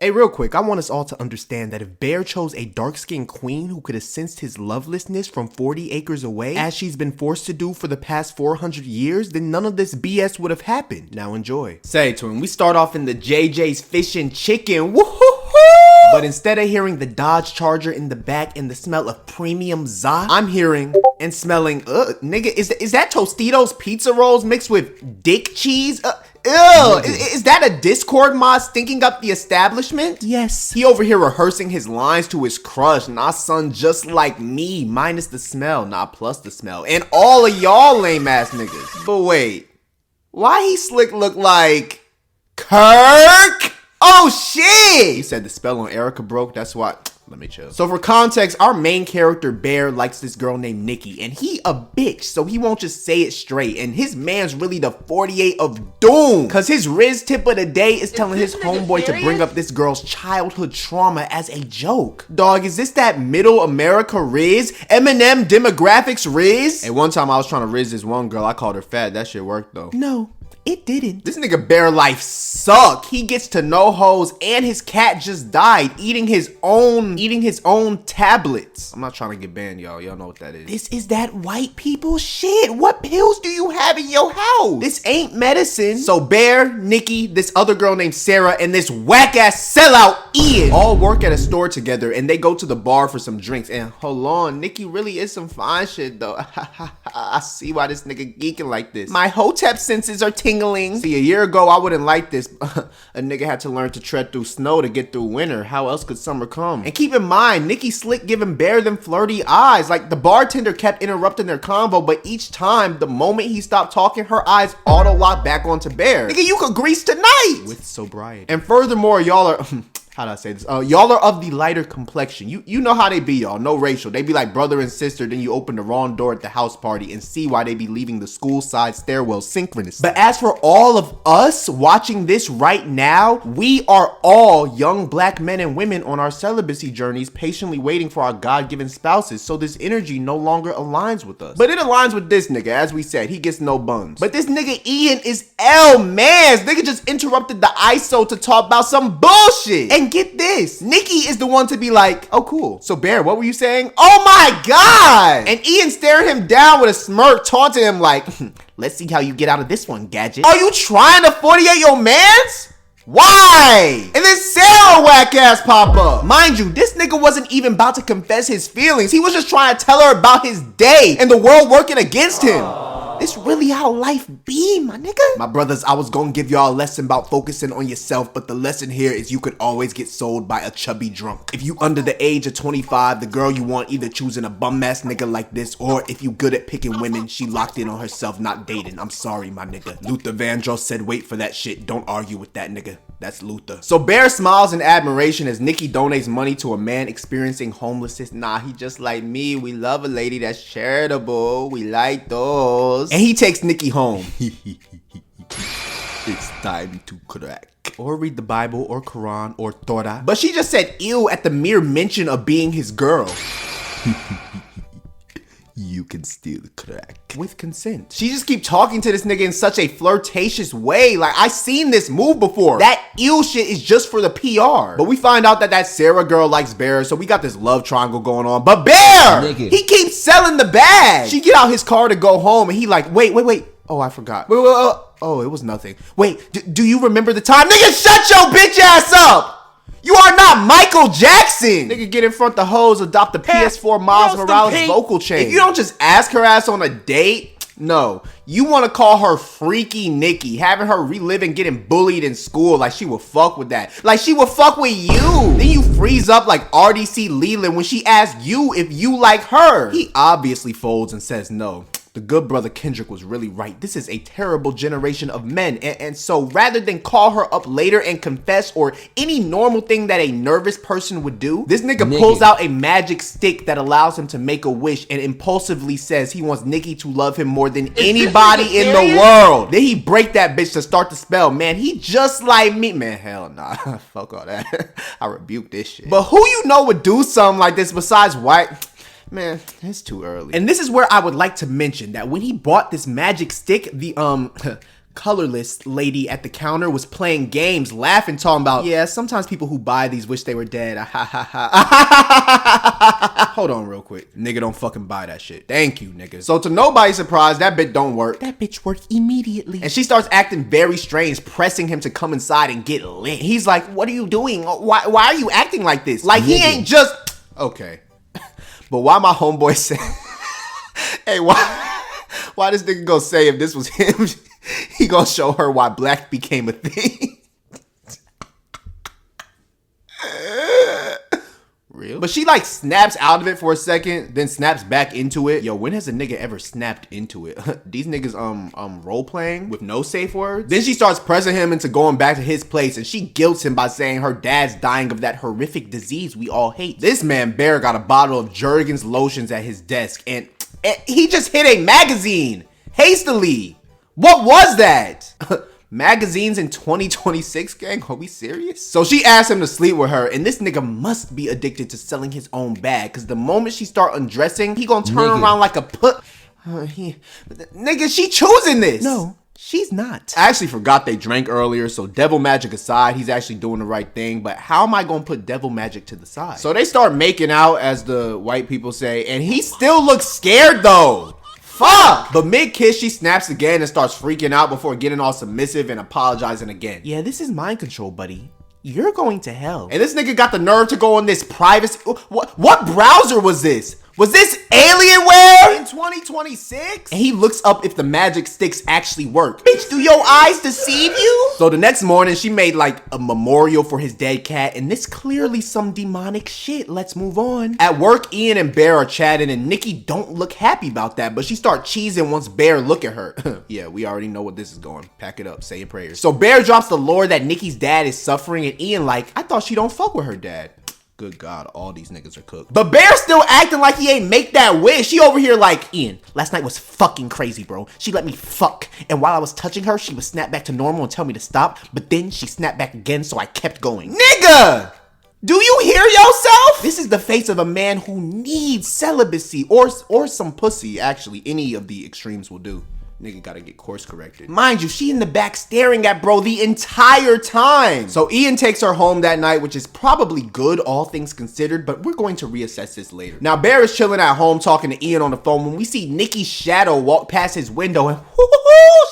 Hey, real quick, I want us all to understand that if Bear chose a dark-skinned queen who could have sensed his lovelessness from 40 acres away, as she's been forced to do for the past 400 years, then none of this BS would have happened. Now enjoy. Say to him, we start off in the JJ's Fish and Chicken, woohoo! But instead of hearing the Dodge Charger in the back and the smell of premium za, I'm hearing and smelling, nigga, is that Tostitos pizza rolls mixed with dick cheese? Ew, is that a Discord mod stinking up the establishment? Yes. He over here rehearsing his lines to his crush. Nah, son, just like me, minus the smell, nah, plus the smell. And all of y'all lame ass niggas. But wait, why he slick look like Kirk? Oh shit! He said the spell on Erica broke, that's why. Let me chill. So for context, our main character, Bear, likes this girl named Nikki, and he a bitch, so he won't just say it straight. And his man's really the 48 of doom, cause his rizz tip of the day is telling his homeboy to bring up this girl's childhood trauma as a joke. Dog, is this that middle America rizz? Eminem demographics rizz? Hey, one time I was trying to rizz this one girl, I called her fat. That shit worked though. No. It didn't. This nigga Bear life suck. He gets to no hoes and his cat just died eating his own tablets. I'm not trying to get banned, y'all. Y'all know what that is. This is that white people shit. What pills do you have in your house? This ain't medicine. So Bear, Nikki, this other girl named Sarah, and this whack ass sellout Ian all work at a store together and they go to the bar for some drinks. And hold on, Nikki really is some fine shit though. I see why this nigga geeking like this. My hotep senses are tingling. See, a year ago, I wouldn't like this. A nigga had to learn to tread through snow to get through winter. How else could summer come? And keep in mind, Nikki slick giving Bear them flirty eyes. Like, the bartender kept interrupting their convo, but each time, the moment he stopped talking, her eyes auto-locked back onto Bear. Nigga, you could grease tonight! With sobriety. And furthermore, y'all are... How do I say this? Y'all are of the lighter complexion. You know how they be, y'all. No racial. They be like brother and sister. Then you open the wrong door at the house party and see why they be leaving the school side stairwell synchronous. But as for all of us watching this right now, we are all young black men and women on our celibacy journeys, patiently waiting for our God-given spouses. So this energy no longer aligns with us. But it aligns with this nigga. As we said, he gets no buns. But this nigga Ian is L-mans. Nigga just interrupted the ISO to talk about some bullshit. And get this, Nikki is the one to be like, oh cool, so Bear, what were you saying? Oh my god! And Ian staring him down with a smirk, taunting him like, let's see how you get out of this one, gadget. Are you trying to 48 your mans? Why? And then Sarah whack ass pop up. Mind you, this nigga wasn't even about to confess his feelings. He was just trying to tell her about his day and the world working against him. This really how life be, my nigga. My brothers, I was gonna give y'all a lesson about focusing on yourself, but the lesson here is you could always get sold by a chubby drunk. If you under the age of 25, the girl you want either choosing a bum ass nigga like this, or if you good at picking women, she locked in on herself, not dating. I'm sorry, my nigga. Luther Vandross said wait for that shit. Don't argue with that nigga. That's Luther. So Bear smiles in admiration as Nikki donates money to a man experiencing homelessness. Nah, he just like me. We love a lady that's charitable. We like those. And he takes Nikki home. It's time to crack. Or read the Bible or Quran or Torah. But she just said ew at the mere mention of being his girl. You can still crack. With consent. She just keep talking to this nigga in such a flirtatious way. Like, I seen this move before. That ew shit is just for the PR. But we find out that Sarah girl likes Bear, so we got this love triangle going on. But Bear! Nigga. He keeps selling the bag. She get out his car to go home, and he like, wait. Oh, I forgot. Wait. Oh, it was nothing. Wait, do you remember the time? Nigga, shut your bitch ass up! You are not Michael Jackson! Nigga, get in front the hoes, adopt the PS4 Miles Morales vocal chain. If you don't just ask her ass on a date, no. You want to call her Freaky Nikki, having her reliving getting bullied in school like she would fuck with that. Like she would fuck with you. Then you freeze up like RDC Leland when she asks you if you like her. He obviously folds and says no. The good brother Kendrick was really right. This is a terrible generation of men. And so rather than call her up later and confess or any normal thing that a nervous person would do, this nigga pulls out a magic stick that allows him to make a wish and impulsively says he wants Nikki to love him more than anybody in the world. Then he break that bitch to start the spell. Man, he just like me. Man, hell nah. Fuck all that. I rebuke this shit. But who you know would do something like this besides white? Man, it's too early. And this is where I would like to mention that when he bought this magic stick, the colorless lady at the counter was playing games, laughing, talking about, yeah, sometimes people who buy these wish they were dead. Hold on real quick. Nigga, don't fucking buy that shit. Thank you, nigga. So to nobody's surprise, that bit don't work. That bitch worked immediately. And she starts acting very strange, pressing him to come inside and get lit. He's like, what are you doing? Why are you acting like this? Like, he ain't just... Okay. But why my homeboy said... Hey, why this nigga gonna say if this was him, he gonna show her why black became a thing? Real? But she like snaps out of it for a second, then snaps back into it. Yo, when has a nigga ever snapped into it? These niggas role playing with no safe words. Then she starts pressing him into going back to his place, and she guilts him by saying her dad's dying of that horrific disease we all hate. This man Bear got a bottle of Jergens lotions at his desk, and he just hit a magazine hastily. What was that? Magazines in 2026, gang? Are we serious? So she asked him to sleep with her, and this nigga must be addicted to selling his own bag, because the moment she start undressing, he gonna turn around like a nigga, she choosing this. No, she's not. I actually forgot they drank earlier, so devil magic aside, he's actually doing the right thing, but how am I gonna put devil magic to the side? So they start making out, as the white people say, and he still looks scared though. Fuck! But mid-kiss, she snaps again and starts freaking out before getting all submissive and apologizing again. Yeah, this is mind control, buddy. You're going to hell. And this nigga got the nerve to go on this privacy. What browser was this? Was this Alienware in 2026? And he looks up if the magic sticks actually work. Bitch, do your eyes deceive you? So the next morning, she made like a memorial for his dead cat, and this clearly some demonic shit. Let's move on. At work, Ian and Bear are chatting, and Nikki don't look happy about that, but she starts cheesing once Bear look at her. Yeah, we already know what this is going. Pack it up, say your prayers. So Bear drops the lore that Nikki's dad is suffering, and Ian like, I thought she don't fuck with her dad. Good God, all these niggas are cooked. But Bear still acting like he ain't make that wish. She over here like, Ian, last night was fucking crazy, bro. She let me fuck. And while I was touching her, she would snap back to normal and tell me to stop. But then she snapped back again, so I kept going. Nigga! Do you hear yourself? This is the face of a man who needs celibacy or some pussy. Actually, any of the extremes will do. Nigga gotta get course corrected. Mind you, she in the back staring at bro the entire time. So Ian takes her home that night, which is probably good, all things considered, but we're going to reassess this later. Now, Bear is chilling at home talking to Ian on the phone when we see Nikki's shadow walk past his window, and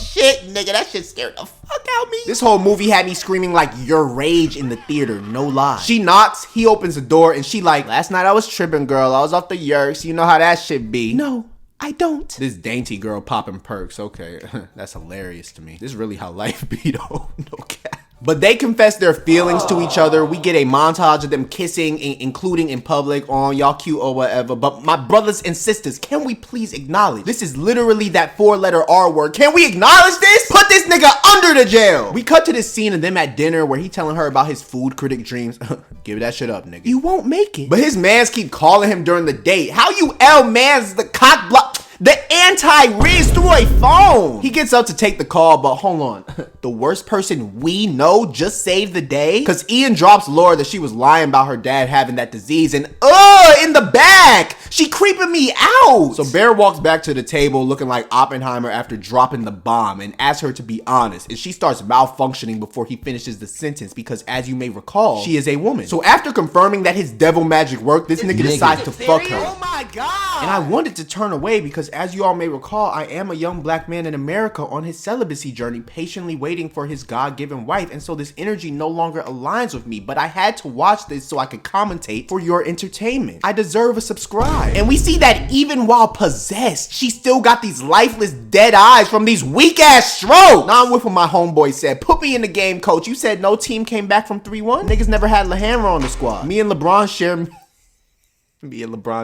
shit, nigga, that shit scared the fuck out me. This whole movie had me screaming like your rage in the theater, no lie. She knocks, he opens the door, and she like, last night I was tripping, girl. I was off the yerks. You know how that shit be. No, I don't. This dainty girl popping perks. Okay, that's hilarious to me. This is really how life be though. No cap. But they confess their feelings to each other. We get a montage of them kissing, including in public, on y'all cute or whatever. But my brothers and sisters, can we please acknowledge this is literally that 4-letter R word? Can we acknowledge this? Put this nigga under the jail. We cut to this scene of them at dinner where he telling her about his food critic dreams. Give that shit up, nigga. You won't make it. But his mans keep calling him during the date. How you mans the cock block? The anti-rizz through a phone. He gets up to take the call, but hold on. The worst person we know just saved the day? Because Ian drops Laura that she was lying about her dad having that disease, and in the back, she creeping me out. So Bear walks back to the table looking like Oppenheimer after dropping the bomb and asks her to be honest, and she starts malfunctioning before he finishes the sentence because, as you may recall, she is a woman. So after confirming that his devil magic worked, this nigga decides to fuck her. Oh my God. And I wanted to turn away because, as you all may recall, I am a young black man in America on his celibacy journey, patiently waiting for his God-given wife, and so this energy no longer aligns with me, but I had to watch this so I could commentate for your entertainment. I deserve a subscribe. And we see that even while possessed, she still got these lifeless dead eyes from these weak-ass strokes. Now I'm with what my homeboy said. Put me in the game, coach. You said no team came back from 3-1? Niggas never had LaHammer on the squad. Me and LeBron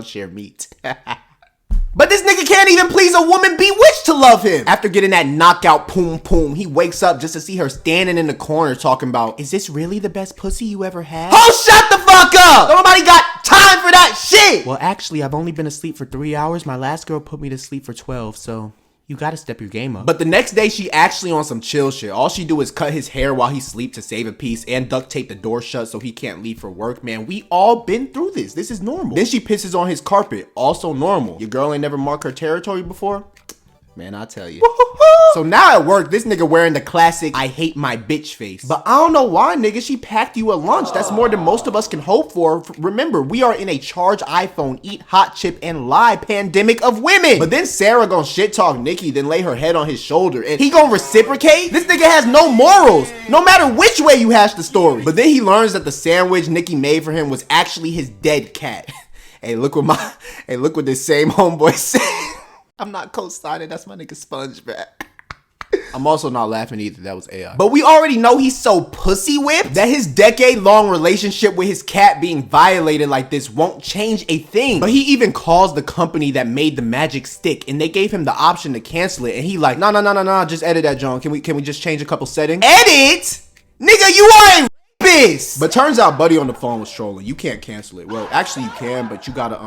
share meat. But this nigga can't even please a woman bewitched to love him. After getting that knockout poom poom, he wakes up just to see her standing in the corner talking about, is this really the best pussy you ever had? Oh, shut the fuck up! Nobody got time for that shit! Well, actually, I've only been asleep for 3 hours. My last girl put me to sleep for 12, so you gotta step your game up. But the next day, she actually on some chill shit. All she do is cut his hair while he sleep to save a piece and duct tape the door shut so he can't leave for work. Man, we all been through this. This is normal. Then she pisses on his carpet. Also normal. Your girl ain't never marked her territory before? Man, I tell you. So now at work, this nigga wearing the classic I hate my bitch face. But I don't know why, nigga. She packed you a lunch. That's more than most of us can hope for. Remember, we are in a charge iPhone, eat hot chip, and lie pandemic of women. But then Sarah gonna shit talk Nikki, then lay her head on his shoulder. And he gonna reciprocate? This nigga has no morals, no matter which way you hash the story. But then he learns that the sandwich Nikki made for him was actually his dead cat. Hey, look what this same homeboy said. I'm not co-signing, that's my nigga SpongeBob. I'm also not laughing either, that was AI. But we already know he's so pussy whipped that his decade-long relationship with his cat being violated like this won't change a thing. But he even calls the company that made the magic stick, and they gave him the option to cancel it, and he like, no, just edit that, John. Can we just change a couple settings? Edit? Nigga, you are a rapist! But turns out Buddy on the phone was trolling. You can't cancel it. Well, actually you can, but you gotta,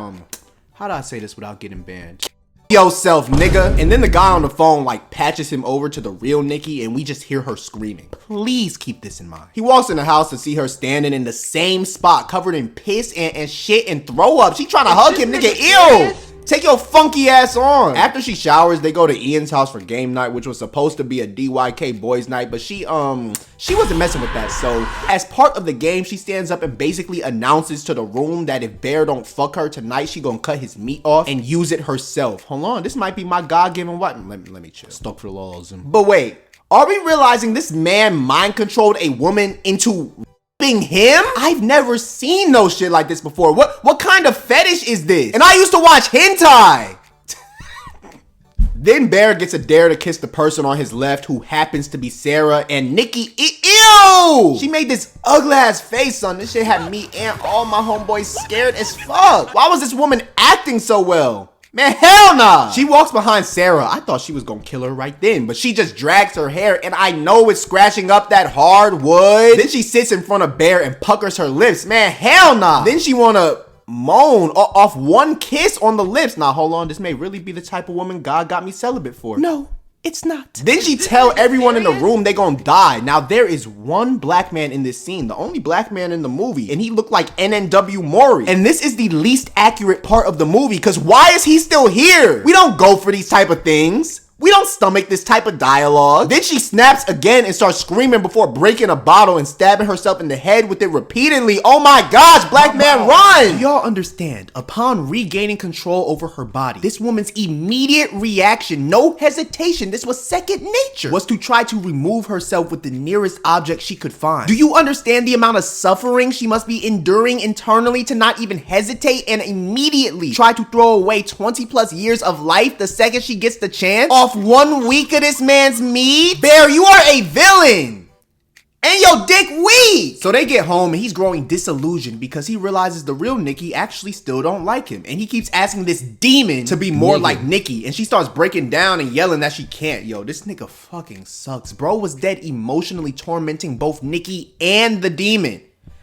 how do I say this without getting banned? Yourself, nigga. And then the guy on the phone like patches him over to the real Nikki, and we just hear her screaming. Please keep this in mind. He walks in the house to see her standing in the same spot, covered in piss and shit and throw up. She trying to hug him, nigga. Ew. Take your funky ass on. After she showers, they go to Ian's house for game night, which was supposed to be a DYK boys night, but she wasn't messing with that. So as part of the game, she stands up and basically announces to the room that if Bear don't fuck her tonight, she gonna cut his meat off and use it herself. Hold on, this might be my God-given weapon. Let me chill. Stuck for the laws. But wait, are we realizing this man mind controlled a woman into him? I've never seen no shit like this before. What kind of fetish is this? And I used to watch hentai. Then Bear gets a dare to kiss the person on his left who happens to be Sarah, and Nikki, ew! She made this ugly ass face, son. This shit had me and all my homeboys scared as fuck. Why was this woman acting so well? Man, hell nah. She walks behind Sarah. I thought she was gonna kill her right then, but she just drags her hair, and I know it's scratching up that hard wood. Then she sits in front of Bear and puckers her lips. Man, hell nah. Then she wanna moan off one kiss on the lips. Now, hold on. This may really be the type of woman God got me celibate for. No. It's not. Then she tell everyone in the room they gonna die. Now there is one black man in this scene, the only black man in the movie, and he looked like NNW Maury. And this is the least accurate part of the movie, because why is he still here? We don't go for these type of things. We don't stomach this type of dialogue. Then she snaps again and starts screaming before breaking a bottle and stabbing herself in the head with it repeatedly. Oh my gosh, black man, run! Y'all understand, upon regaining control over her body, this woman's immediate reaction, no hesitation, this was second nature, was to try to remove herself with the nearest object she could find. Do you understand the amount of suffering she must be enduring internally to not even hesitate and immediately try to throw away 20 plus years of life the second she gets the chance? Off 1 week of this man's meat? Bear, you are a villain. And your dick weak. So they get home and he's growing disillusioned because he realizes the real Nikki actually still don't like him. And he keeps asking this demon to be more like Nikki. And she starts breaking down and yelling that she can't. Yo, this nigga fucking sucks. Bro was dead emotionally tormenting both Nikki and the demon.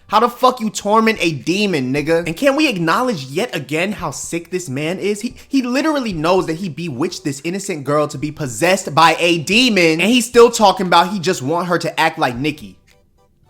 How the fuck you torment a demon, nigga? And can we acknowledge yet again how sick this man is? He literally knows that he bewitched this innocent girl to be possessed by a demon, and he's still talking about he just want her to act like Nikki.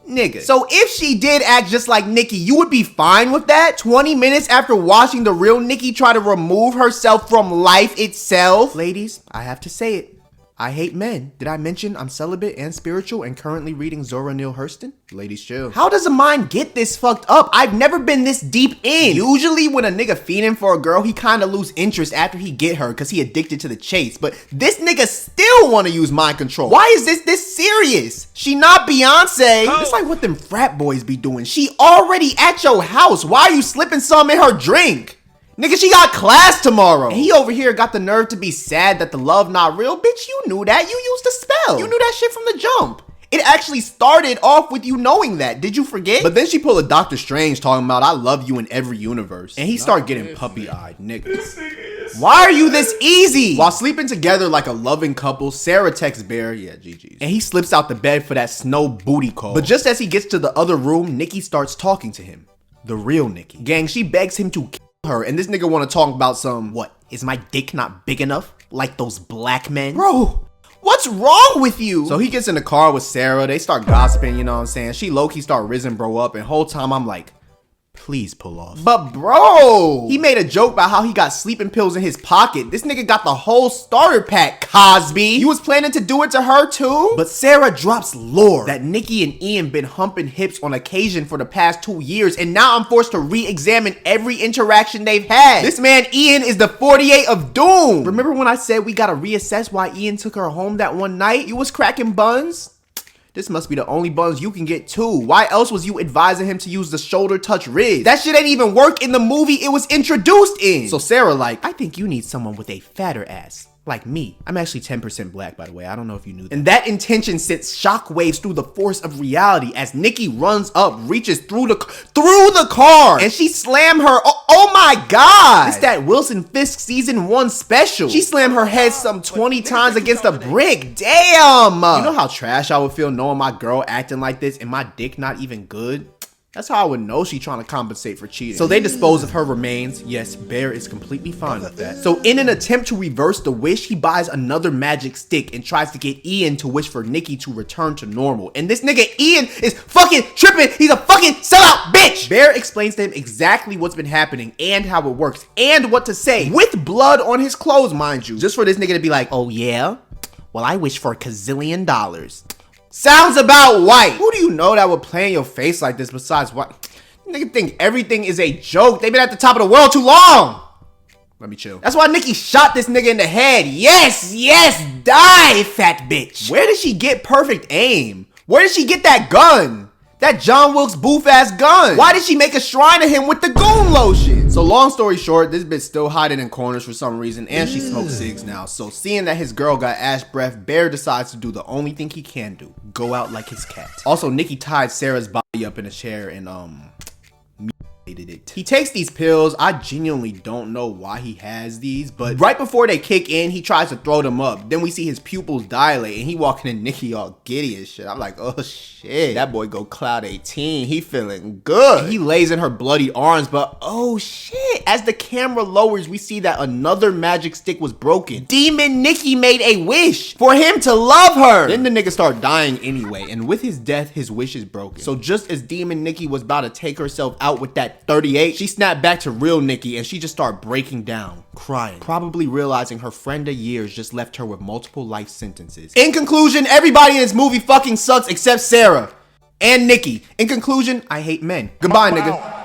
Nigga. So if she did act just like Nikki, you would be fine with that? 20 minutes after watching the real Nikki try to remove herself from life itself? Ladies, I have to say it. I hate men. Did I mention I'm celibate and spiritual and currently reading Zora Neale Hurston? Ladies chill. How does a mind get this fucked up? I've never been this deep in. Usually when a nigga fiending for a girl, he kinda lose interest after he get her cause he addicted to the chase. But this nigga still wanna use mind control. Why is this serious? She not Beyonce. It's like what them frat boys be doing. She already at your house. Why are you slipping some in her drink? Nigga, she got class tomorrow. And he over here got the nerve to be sad that the love not real. Bitch, you knew that. You used the spell. You knew that shit from the jump. It actually started off with you knowing that. Did you forget? But then she pulled a Doctor Strange talking about I love you in every universe. And he started getting puppy-eyed, nigga. Why are you this easy? While sleeping together like a loving couple, Sarah texts Bear, yeah, GG's. And he slips out the bed for that snow booty call. But just as he gets to the other room, Nikki starts talking to him. The real Nikki. Gang, she begs him to her, and this nigga want to talk about some, what, is my dick not big enough like those black men? Bro, what's wrong with you? So he gets in the car with Sarah, they start gossiping, you know what I'm saying? She low-key start rizzing bro up, and whole time I'm like, please pull off. But bro, he made a joke about how he got sleeping pills in his pocket. This nigga got the whole starter pack, Cosby. You was planning to do it to her too? But Sarah drops lore that Nikki and Ian been humping hips on occasion for the past 2 years, and now I'm forced to re-examine every interaction they've had. This man Ian is the 48 of doom. Remember when I said we gotta reassess why Ian took her home that one night? You was cracking buns? This must be the only buns you can get too. Why else was you advising him to use the shoulder touch rizz? That shit ain't even work in the movie it was introduced in. So Sarah like, I think you need someone with a fatter ass. Like me. I'm actually 10% black, by the way. I don't know if you knew that. And that intention sends shockwaves through the force of reality as Nikki runs up, reaches through the car, and she slammed her. Oh my God. It's that Wilson Fisk season 1 special. She slammed her head some 20 times against a brick. Damn. You know how trash I would feel knowing my girl acting like this and my dick not even good? That's how I would know she trying to compensate for cheating. So they dispose of her remains. Yes, Bear is completely fine with that. So in an attempt to reverse the wish, he buys another magic stick and tries to get Ian to wish for Nikki to return to normal. And this nigga Ian is fucking tripping. He's a fucking sellout bitch. Bear explains to him exactly what's been happening and how it works and what to say with blood on his clothes, mind you. Just for this nigga to be like, oh yeah? Well, I wish for $1 gazillion. Sounds about white. Who do you know that would play in your face like this besides what? Nigga think everything is a joke. They been at the top of the world too long. Let me chill. That's why Nikki shot this nigga in the head. Yes, yes, die, fat bitch. Where did she get perfect aim? Where did she get that gun? That John Wilkes Booth ass gun. Why did she make a shrine to him with the goon lotion? So long story short, this bitch still hiding in corners for some reason, and she smokes cigs now. So seeing that his girl got ash breath, Bear decides to do the only thing he can do. Go out like his cat. Also, Nikki tied Sarah's body up in a chair and it. He takes these pills. I genuinely don't know why he has these, but right before they kick in, he tries to throw them up. Then we see his pupils dilate and he walking in Nikki all giddy and shit. I'm like, oh shit, that boy go cloud 18. He feeling good. He lays in her bloody arms, but oh shit, as the camera lowers, we see that another magic stick was broken. Demon Nikki made a wish for him to love her. Then the nigga start dying anyway, and with his death, his wish is broken. So just as Demon Nikki was about to take herself out with that 38, she snapped back to real Nikki and she just started breaking down, crying, probably realizing her friend of years just left her with multiple life sentences. In conclusion, everybody in this movie fucking sucks except Sarah and Nikki. In conclusion, I hate men. Goodbye, nigga.